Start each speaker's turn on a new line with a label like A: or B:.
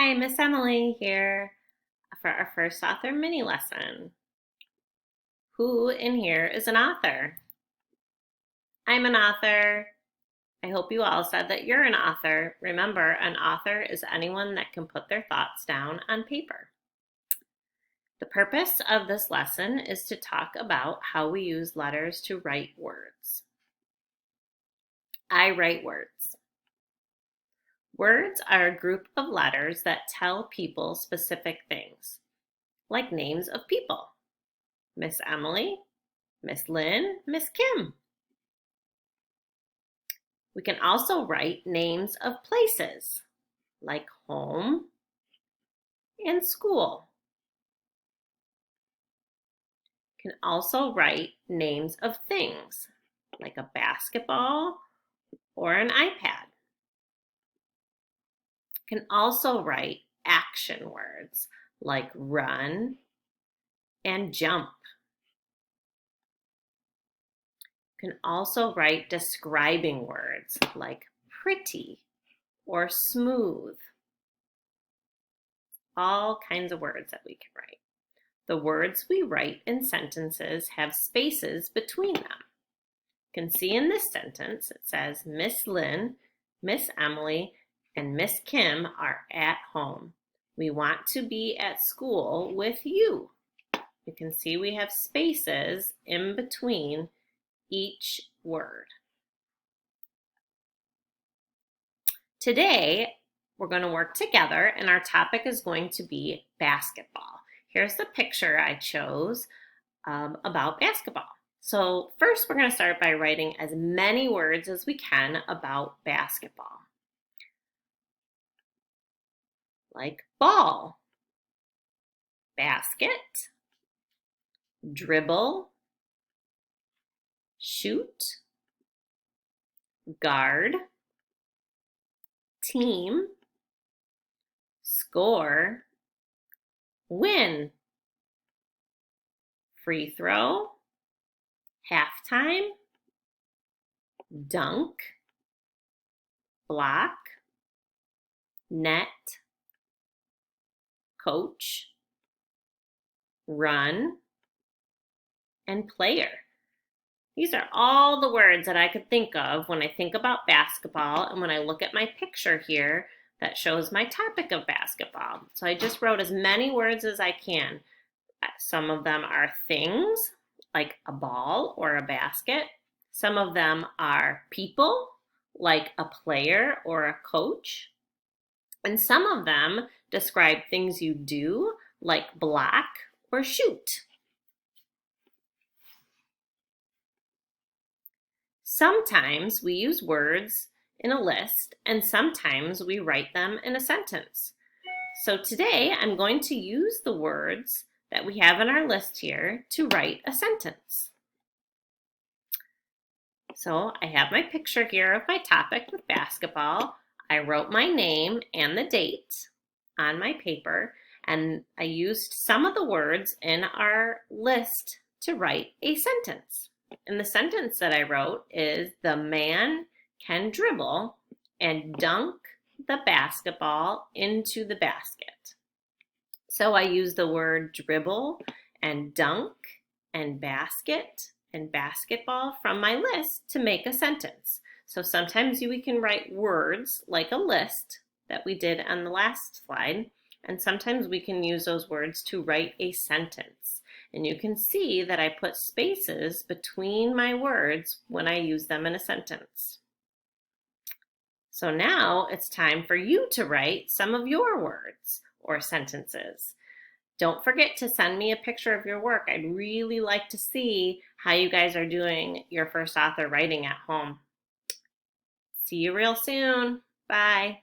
A: Hi, Miss Emily here for our first author mini lesson. Who in here is an author? I'm an author. I hope you all said that you're an author. Remember, an author is anyone that can put their thoughts down on paper. The purpose of this lesson is to talk about how we use letters to write words. I write words. Words are a group of letters that tell people specific things, like names of people. Miss Emily, Miss Lynn, Miss Kim. We can also write names of places, like home and school. Can also write names of things, like a basketball or an iPad. Can also write action words, like run and jump. Can also write describing words, like pretty or smooth. All kinds of words that we can write. The words we write in sentences have spaces between them. You can see in this sentence, it says, Miss Lynn, Miss Emily, and Miss Kim are at home. We want to be at school with you. You can see we have spaces in between each word. Today, we're going to work together, and our topic is going to be basketball. Here's the picture I chose about basketball. So first, we're going to start by writing as many words as we can about basketball. Like ball, basket, dribble, shoot, guard, team, score, win, free throw, halftime, dunk, block, net, coach, run, and player. These are all the words that I could think of when I think about basketball and when I look at my picture here that shows my topic of basketball. So I just wrote as many words as I can. Some of them are things, like a ball or a basket. Some of them are people, like a player or a coach. And some of them describe things you do, like block or shoot. Sometimes we use words in a list, and sometimes we write them in a sentence. So today I'm going to use the words that we have in our list here to write a sentence. So I have my picture here of my topic with basketball. I wrote my name and the date on my paper, and I used some of the words in our list to write a sentence. And the sentence that I wrote is, the man can dribble and dunk the basketball into the basket. So I use the word dribble and dunk and basket and basketball from my list to make a sentence. So sometimes we can write words like a list that we did on the last slide, and sometimes we can use those words to write a sentence. And you can see that I put spaces between my words when I use them in a sentence. So now it's time for you to write some of your words or sentences. Don't forget to send me a picture of your work. I'd really like to see how you guys are doing your first author writing at home. See you real soon. Bye.